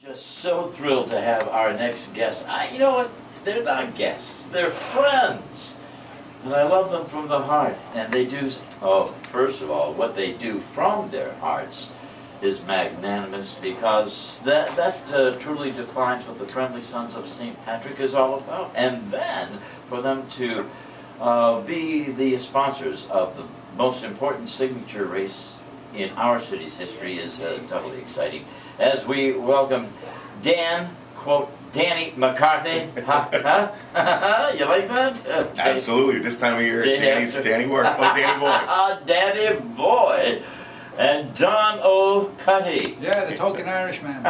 Just so thrilled to have our next guest. You know what? They're not guests. They're friends. And I love them from the heart. And they do, first of all, what they do from their hearts is magnanimous, because that truly defines what the Friendly Sons of St. Patrick is all about. And then for them to be the sponsors of the most important signature race in our city's history is doubly exciting. As we welcome Dan, quote, Danny McCarthy. You like that? Absolutely. This time of year, Danny work. Oh, Danny boy. Danny boy. And Don O. Cuddy. Yeah, the token Irishman.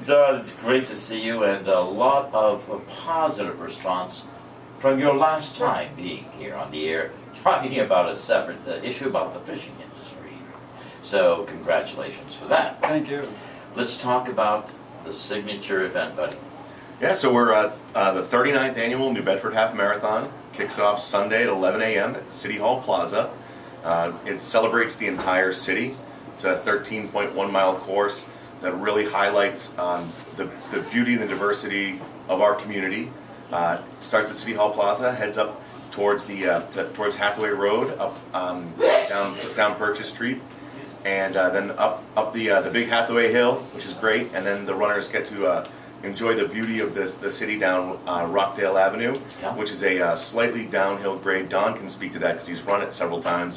Don, it's great to see you, and a lot of positive response from your last time being here on the air, talking about a separate issue about the fishing industry. So congratulations for that. Thank you. Let's talk about the signature event, buddy. Yeah, so we're the 39th annual New Bedford Half Marathon. Kicks off Sunday at 11 a.m. at City Hall Plaza. It celebrates the entire city. It's a 13.1 mile course that really highlights the beauty and the diversity of our community. Starts at City Hall Plaza, heads up towards towards Hathaway Road, up down Purchase Street, and then up the big Hathaway Hill, which is great. And then the runners get to enjoy the beauty of the city down Rockdale Avenue, which is a slightly downhill grade. Don can speak to that because he's run it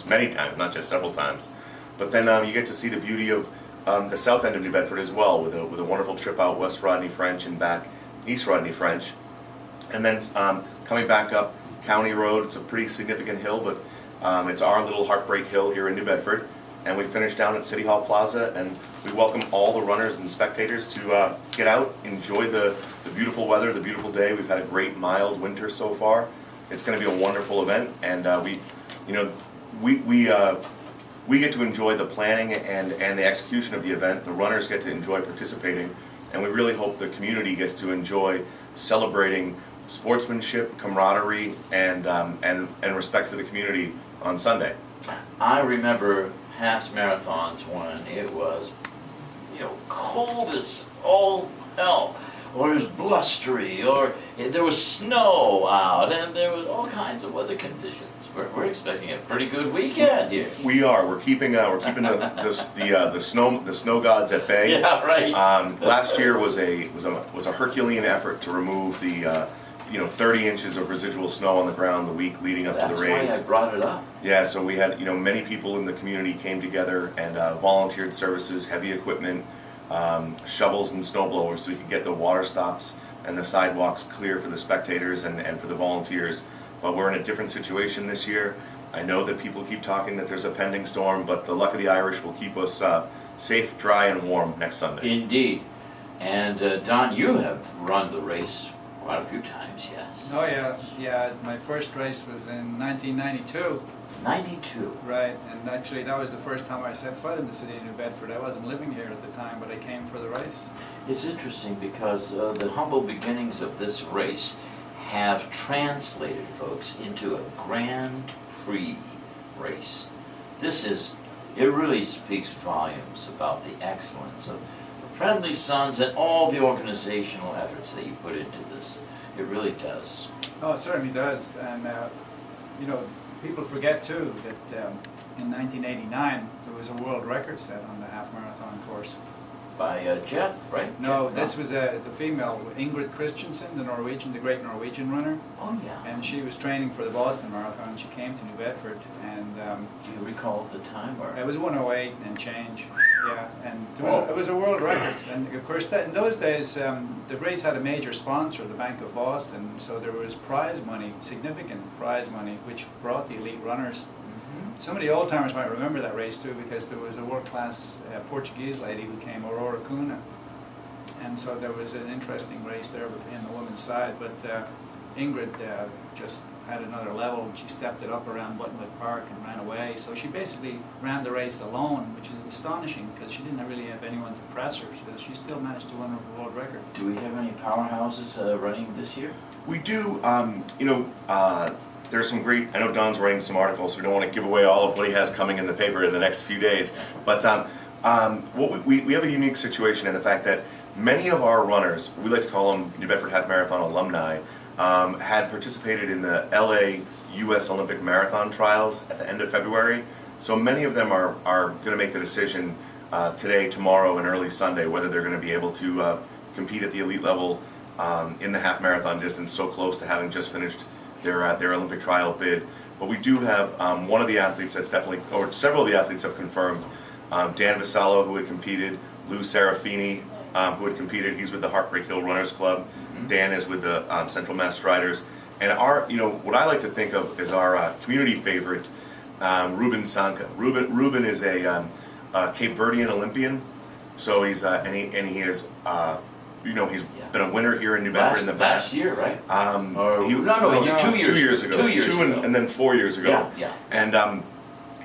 many times, not just several times. But then you get to see the beauty of the south end of New Bedford as well, with a wonderful trip out West Rodney French and back East Rodney French. And then coming back up County Road, it's a pretty significant hill, but it's our little heartbreak hill here in New Bedford. And we finish down at City Hall Plaza, and we welcome all the runners and spectators to get out, enjoy the beautiful weather, the beautiful day. We've had a great mild winter so far. It's going to be a wonderful event, and we get to enjoy the planning and the execution of the event. The runners get to enjoy participating, and we really hope the community gets to enjoy celebrating sportsmanship, camaraderie, and respect for the community on Sunday. I remember past marathons when it was, cold as all hell, or it was blustery, or there was snow out, and there was all kinds of weather conditions. We're expecting a pretty good weekend here. We are. We're keeping the snow gods at bay. Yeah, right. Last year was a Herculean effort to remove the 30 inches of residual snow on the ground the week leading up to the race. That's why I brought it up. Yeah, so we had many people in the community came together and volunteered services, heavy equipment, shovels and snow blowers, so we could get the water stops and the sidewalks clear for the spectators and for the volunteers. But we're in a different situation this year. I know that people keep talking that there's a pending storm, but the luck of the Irish will keep us safe, dry, and warm next Sunday. Indeed. And Don, you have run the race quite a few times, yes. Oh yeah. My first race was in 1992. 92. Right, and actually that was the first time I set foot in the city of New Bedford. I wasn't living here at the time, but I came for the race. It's interesting because the humble beginnings of this race have translated, folks, into a Grand Prix race. It really speaks volumes about the excellence of the Friendly Sons and all the organizational efforts that you put into this. It really does. Oh, it certainly does. And, people forget too that in 1989 there was a world record set on the half marathon course. By Jeff, right? No, this was the female, Ingrid Christensen, the great Norwegian runner. Oh yeah. And she was training for the Boston Marathon. She came to New Bedford, and do you recall the time? Or? It was 1:08 and change. Yeah, and it was a world record. And of course, in those days, the race had a major sponsor, the Bank of Boston. So there was prize money, significant prize money, which brought the elite runners. Some of the old timers might remember that race too, because there was a world-class Portuguese lady who came, Aurora Cunha, and so there was an interesting race there in the women's side. But Ingrid just had another level. She stepped it up around Buttonwood Park and ran away. So she basically ran the race alone, which is astonishing because she didn't really have anyone to press her. So she still managed to win a world record. Do we have any powerhouses running this year? We do. There's some great, I know Don's writing some articles, so we don't want to give away all of what he has coming in the paper in the next few days, but We have a unique situation in the fact that many of our runners, we like to call them New Bedford Half Marathon alumni, had participated in the LA U.S. Olympic Marathon trials at the end of February. So many of them are going to make the decision today, tomorrow, and early Sunday whether they're going to be able to compete at the elite level in the half marathon distance, so close to having just finished their Olympic trial bid. But we do have one of the athletes that's definitely, or several of the athletes have confirmed. Dan Vasallo, who had competed, Lou Serafini, who had competed. He's with the Heartbreak Hill Runners Club. Mm-hmm. Dan is with the Central Mass Striders. And what I like to think of as our community favorite, Ruben Sanka. Ruben is a Cape Verdean Olympian, so he's he is he's been a winner here in New Bedford in the past. Last year, right? 2 years ago. 2 years ago. And then 4 years ago. Yeah. And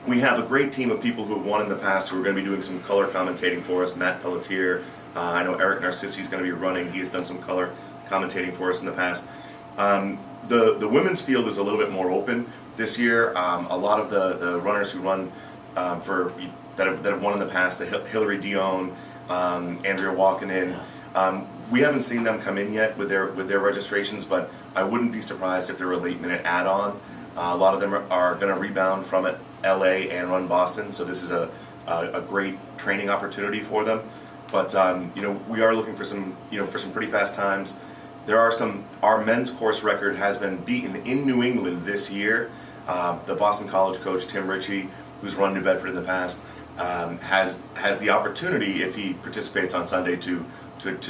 we have a great team of people who have won in the past who are going to be doing some color commentating for us. Matt Pelletier, I know Eric Narcissi is going to be running. He has done some color commentating for us in the past. The women's field is a little bit more open this year. A lot of the runners who run that have won in the past, the Hillary Dion, Andrea Walkenin, we haven't seen them come in yet with their registrations, but I wouldn't be surprised if they're a late minute add-on. A lot of them are going to rebound from it, LA and run Boston, so this is a great training opportunity for them. But we are looking for some pretty fast times. Our men's course record has been beaten in New England this year. The Boston College coach Tim Ritchie, who's run New Bedford in the past, has the opportunity, if he participates on Sunday, to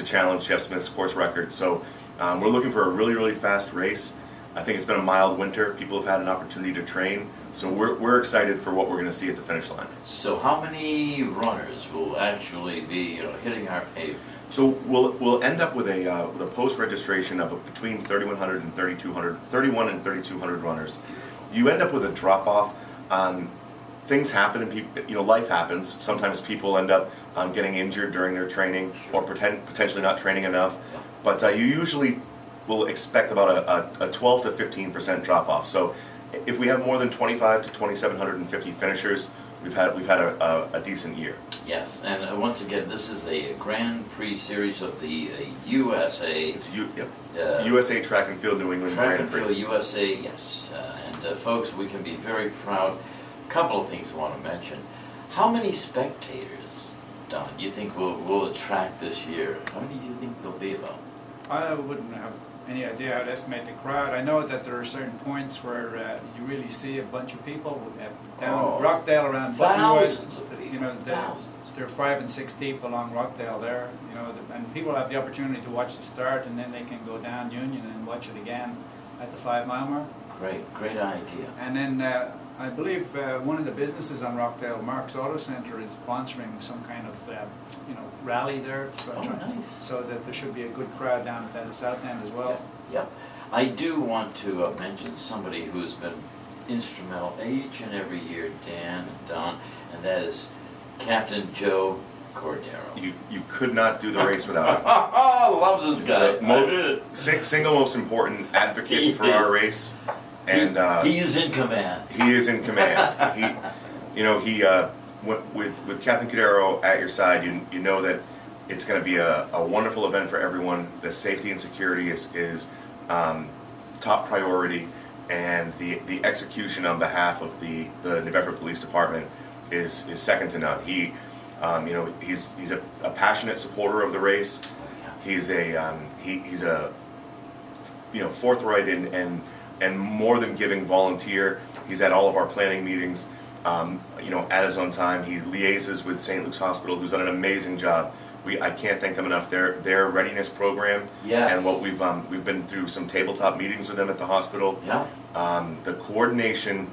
challenge Jeff Smith's course record. So we're looking for a really, really fast race. I think it's been a mild winter. People have had an opportunity to train. So we're excited for what we're going to see at the finish line. So how many runners will actually be hitting our pavement? So we'll end up with a post-registration of between 3,100 and 3,200, 31 and 3,200 runners. You end up with a drop-off. Things happen, and life happens. Sometimes people end up getting injured during their training, or potentially not training enough. But you usually will expect about a 12 to 15% drop-off. So if we have more than 25 to 2,750 finishers, we've had a decent year. Yes, and once again, this is the Grand Prix series of the USA. It's USA Track and Field New England Track Grand and Prix. Field USA, yes. And folks, we can be very proud. A couple of things I want to mention. How many spectators, Don, do you think will attract this year? How many do you think there'll be about? I wouldn't have any idea how to estimate the crowd. I know that there are certain points where you really see a bunch of people down Rockdale around thousands of people. Thousands. They're 5 and 6 deep along Rockdale there. And people have the opportunity to watch the start, and then they can go down Union and watch it again at the 5 mile mark. Great idea. And then I believe one of the businesses on Rockdale, Mark's Auto Center, is sponsoring some kind of rally there. Nice. So that there should be a good crowd down at the south end as well. Yep. I do want to mention somebody who's been instrumental each and every year, Dan and Don, and that is Captain Joe Cordero. You could not do the race without him. I love this guy. Single most important advocate for our race. And he is in command. He is in command. With Captain Cudero at your side, you know that it's going to be a wonderful event for everyone. The safety and security is top priority, and the execution on behalf of the New Bedford Police Department is second to none. He's a passionate supporter of the race. He's a forthright and more than giving volunteer. He's at all of our planning meetings, at his own time. He liaises with St. Luke's Hospital, who's done an amazing job. I can't thank them enough. Their readiness program, and what we've been through some tabletop meetings with them at the hospital. Yeah. The coordination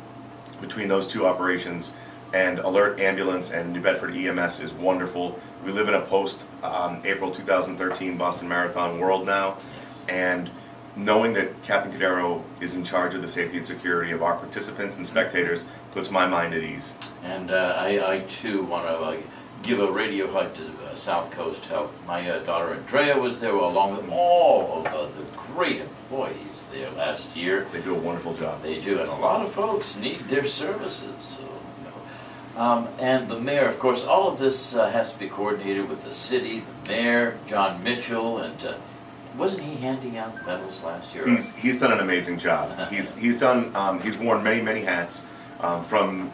between those two operations and Alert Ambulance and New Bedford EMS is wonderful. We live in a post-April 2013 Boston Marathon world now, and knowing that Captain Cudero is in charge of the safety and security of our participants and spectators puts my mind at ease. And I too want to give a radio hug to South Coast Health. My daughter Andrea was there along with all of the great employees there last year. They do a wonderful job. They do, and a lot of folks need their services. So, And the mayor, of course, all of this has to be coordinated with the city, the mayor, John Mitchell, and wasn't he handing out medals last year? He's done an amazing job. He's worn many hats, from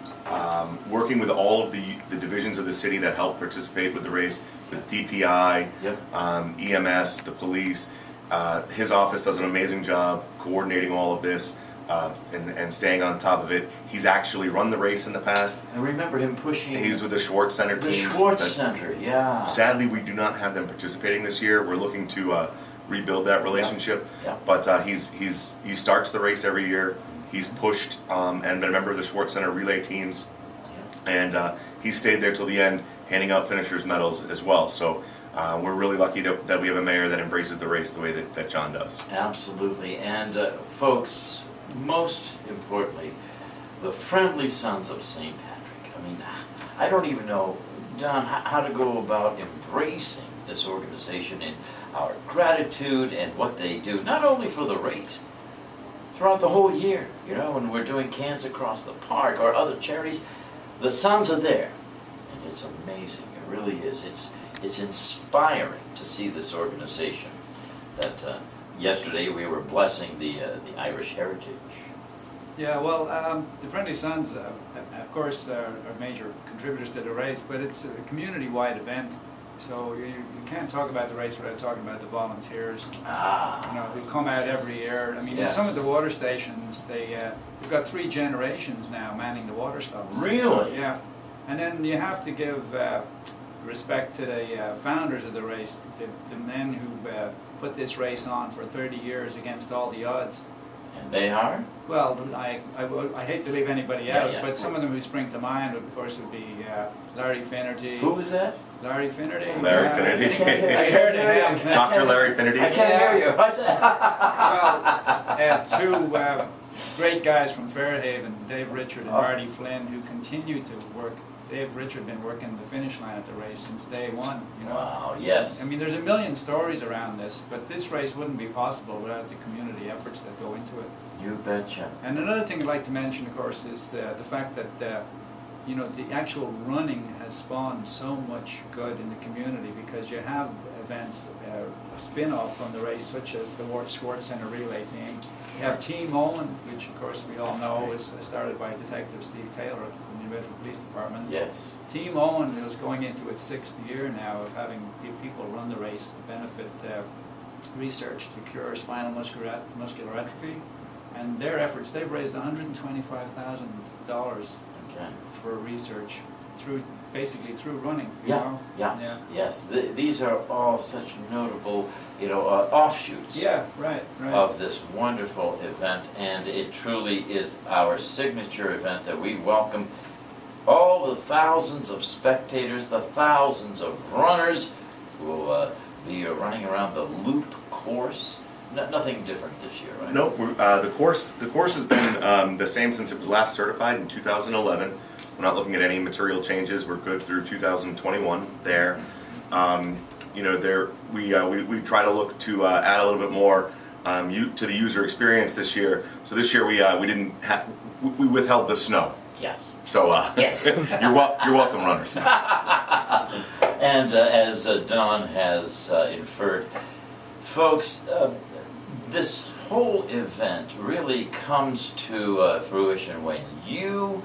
working with all of the divisions of the city that help participate with the race, the DPI, Yep. EMS, the police. His office does an amazing job coordinating all of this and staying on top of it. He's actually run the race in the past. I remember him pushing. He was with the Schwartz Center the teams. Schwartz Center, yeah. Sadly, we do not have them participating this year. We're looking to rebuild that relationship. Yeah. But he starts the race every year. He's pushed and been a member of the Schwartz Center relay teams, and he stayed there till the end, handing out finishers' medals as well. So we're really lucky that we have a mayor that embraces the race the way that John does. Absolutely. And folks, most importantly, the Friendly Sons of St. Patrick. I mean, I don't even know, John, how to go about embracing this organization and our gratitude and what they do, not only for the race, throughout the whole year. You know, when we're doing Cans Across the Park or other charities, the Sons are there. And it's amazing. It really is. It's inspiring to see this organization that yesterday we were blessing the Irish heritage. Yeah, well, the Friendly Sons, of course, are major contributors to the race, but it's a community-wide event. So you can't talk about the race without talking about the volunteers. Ah. You know, who come out every year. I mean, Yes. some of the water stations, they've got 3 generations now manning the water stops. Really? Yeah. And then you have to give respect to the founders of the race, the men who put this race on for 30 years against all the odds. And they are? Well, I hate to leave anybody out, Yeah. but some of them who spring to mind, of course, would be Larry Finnerty. Who was that? Larry Finnerty. Larry Yeah. Finnerty. I heard of him. Dr. Larry Finnerty. I can't hear you. What's that? Well, 2 great guys from Fairhaven, Dave Richard and Oh. Marty Flynn, who continue to work. Dave Richard been working the finish line at the race since day one. You know. Wow, yes. I mean, there's a million stories around this, but this race wouldn't be possible without the community efforts that go into it. You betcha. And another thing I'd like to mention, of course, is the fact that you know, the actual running has spawned so much good in the community because you have events, a spin-off from the race, such as the Schwartz Center relay team. You have Team Owen, which of course we all know is started by Detective Steve Taylor from the New Bedford Police Department. Yes. Team Owen is going into its 6th year now of having people run the race to benefit research to cure spinal muscular atrophy. And their efforts, they've raised $125,000 Okay. for research basically through running. You Yeah, know? yes, yes. These are all such notable, you know, offshoots Yeah, right. of this wonderful event, and it truly is our signature event that we welcome all the thousands of spectators, the thousands of runners who will be running around the loop course. Nothing different this year, right? No, the course has been the same since it was last certified in 2011. We're not looking at any material changes. We're good through 2021 there. You know, we try to look to add a little bit more to the user experience this year. So this year we withheld the snow. Yes. So Yes. you're welcome, runners. And as Don has inferred, folks, this whole event really comes to fruition when you,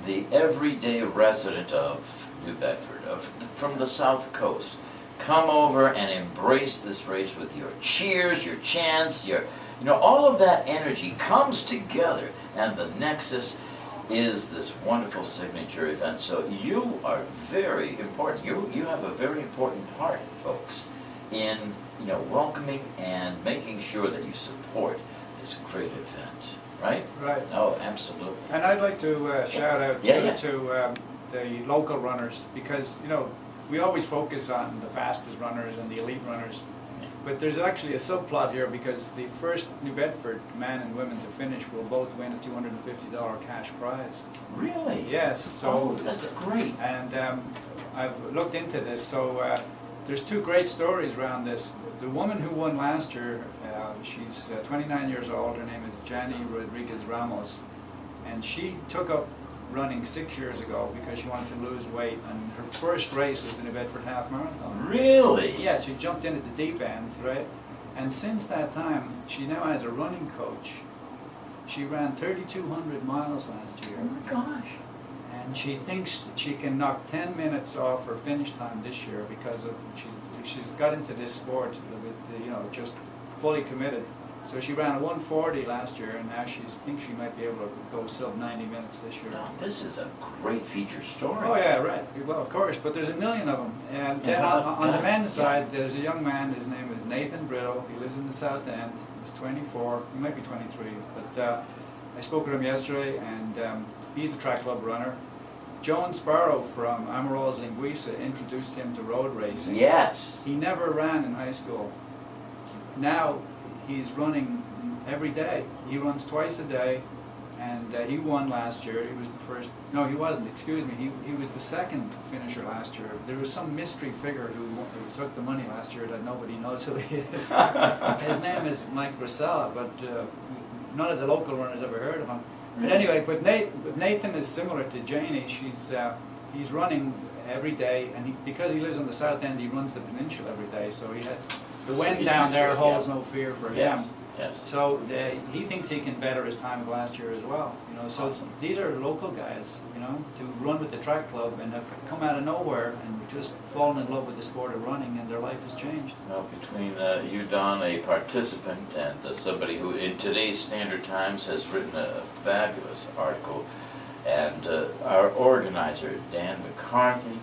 the everyday resident of New Bedford, from the South Coast, come over and embrace this race with your cheers, your chants, all of that energy comes together, and the nexus is this wonderful signature event. So you are very important. You have a very important part, folks, in welcoming and making sure that you support this great event, right? Right. Oh, absolutely. And I'd like to shout out Yeah. to the local runners because, we always focus on the fastest runners and the elite runners. But there's actually a subplot here because the first New Bedford man and women to finish will both win a $250 cash prize. Really? Yes. So that's great. And I've looked into this. So there's 2 great stories around this. The woman who won last year, she's 29 years old. Her name is Jani Rodriguez Ramos, and she took up running 6 years ago because she wanted to lose weight, and her first race was in the Bedford Half Marathon. Really? Yeah, she jumped in at the deep end, right? And since that time, she now has a running coach. She ran 3,200 miles last year. Oh my gosh. And she thinks she can knock 10 minutes off her finish time this year because of she's got into this sport with, you know, just fully committed. So she ran a 140 last year, and now she thinks she might be able to go sub 90 minutes this year. Now, this is a great feature story. Oh yeah, right. Well, of course, but there's a million of them. And then Yeah, on the men's yeah. side, there's a young man. His name is Nathan Brittle. He lives in the South End. He's 24. He might be 23. But I spoke with him yesterday, and he's a track club runner. Joan Sparrow from Amarol's Linguisa introduced him to road racing. Yes. He never ran in high school. Now he's running every day. He runs twice a day, and he won last year. He was the first. No, he wasn't. Excuse me. He was the second finisher last year. There was some mystery figure who took the money last year that nobody knows who he is. His name is Mike Rosella, but none of the local runners ever heard of him. But anyway, but Nathan is similar to Janie. He's running every day, and because he lives on the South End, he runs the peninsula every day. So he had the wind down there holds no fear for him. Yes. So he thinks he can better his time of last year as well. You know, so Awesome. these are local guys, you know, to run with the track club and have come out of nowhere and just fallen in love with the sport of running, and their life has changed. Well, between you, Don, a participant, and somebody who in today's Standard Times has written a fabulous article, and our organizer, Dan McCarthy,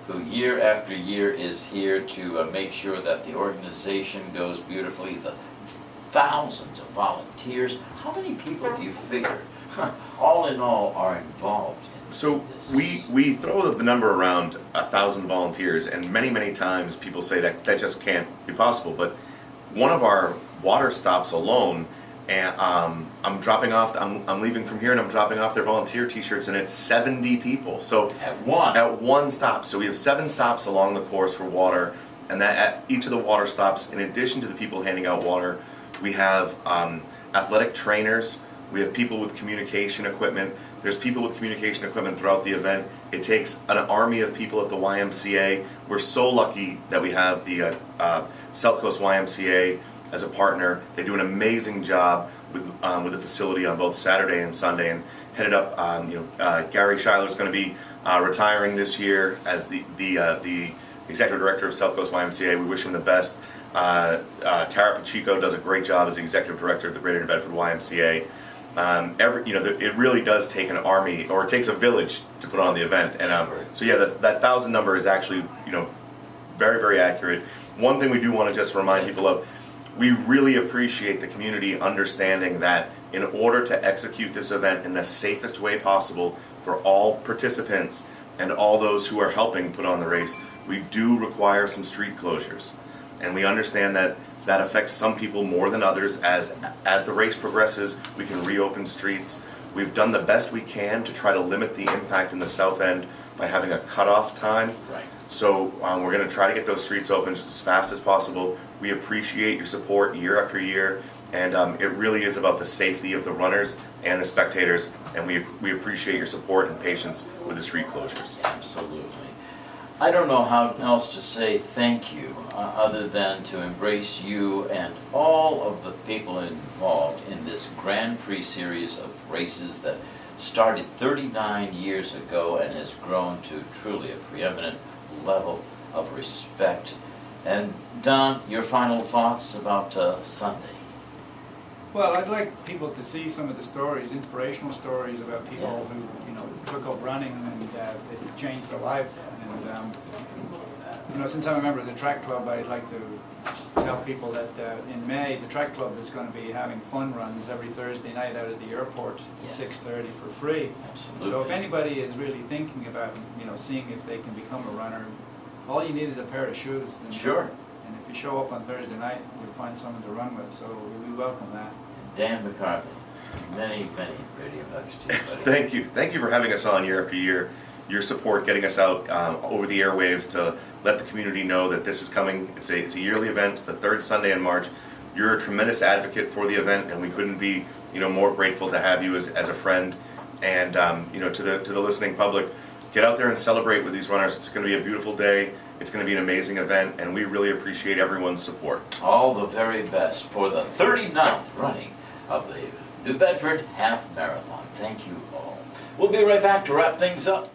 who year after year is here to make sure that the organization goes beautifully, the thousands of volunteers. How many people do you figure, all in all, are involved in So this? we throw the number around 1,000 volunteers, and many times people say that just can't be possible. But one of our water stops alone, and I'm dropping off. I'm leaving from here, and I'm dropping off their volunteer T-shirts, and it's 70 people. So at one stop. So we have 7 stops along the course for water, and that at each of the water stops, in addition to the people handing out water, we have athletic trainers. We have people with communication equipment. There's people with communication equipment throughout the event. It takes an army of people at the YMCA. We're so lucky that we have the South Coast YMCA as a partner. They do an amazing job with the facility on both Saturday and Sunday, and headed up. Gary Schuyler is going to be retiring this year as the executive director of South Coast YMCA. We wish him the best. Tara Pacheco does a great job as the executive director of the Greater New Bedford YMCA. It really does take an army, or it takes a village to put on the event. And so yeah, that 1,000 number is actually very accurate. One thing we do want to just remind people of: we really appreciate the community understanding that in order to execute this event in the safest way possible for all participants and all those who are helping put on the race, we do require some street closures. And we understand that that affects some people more than others. As the race progresses, we can reopen streets. We've done the best we can to try to limit the impact in the South End by having a cutoff time. Right. So we're going to try to get those streets open just as fast as possible. We appreciate your support year after year, and it really is about the safety of the runners and the spectators, and we appreciate your support and patience with the street closures. Absolutely. I don't know how else to say thank you other than to embrace you and all of the people involved in this Grand Prix series of races that started 39 years ago and has grown to truly a preeminent level of respect. And Don, your final thoughts about Sunday? Well, I'd like people to see some of the stories, inspirational stories about people who, took up running and it changed their life. And since I'm a member of the track club, I'd like to just tell people that in May the track club is going to be having fun runs every Thursday night out at the airport at 6:30 for free. Absolutely. So if anybody is really thinking about seeing if they can become a runner, all you need is a pair of shoes. And, Sure. And if you show up on Thursday night, you'll find someone to run with. So we welcome that. Dan McCarthy, many radio hugs to you, buddy. Thank you for having us on year after year. Your support, getting us out over the airwaves to let the community know that this is coming. It's a yearly event. It's the 3rd Sunday in March. You're a tremendous advocate for the event, and we couldn't be more grateful to have you as a friend. And to the listening public, get out there and celebrate with these runners. It's going to be a beautiful day. It's going to be an amazing event, and we really appreciate everyone's support. All the very best for the 39th running of the New Bedford Half Marathon. Thank you all. We'll be right back to wrap things up.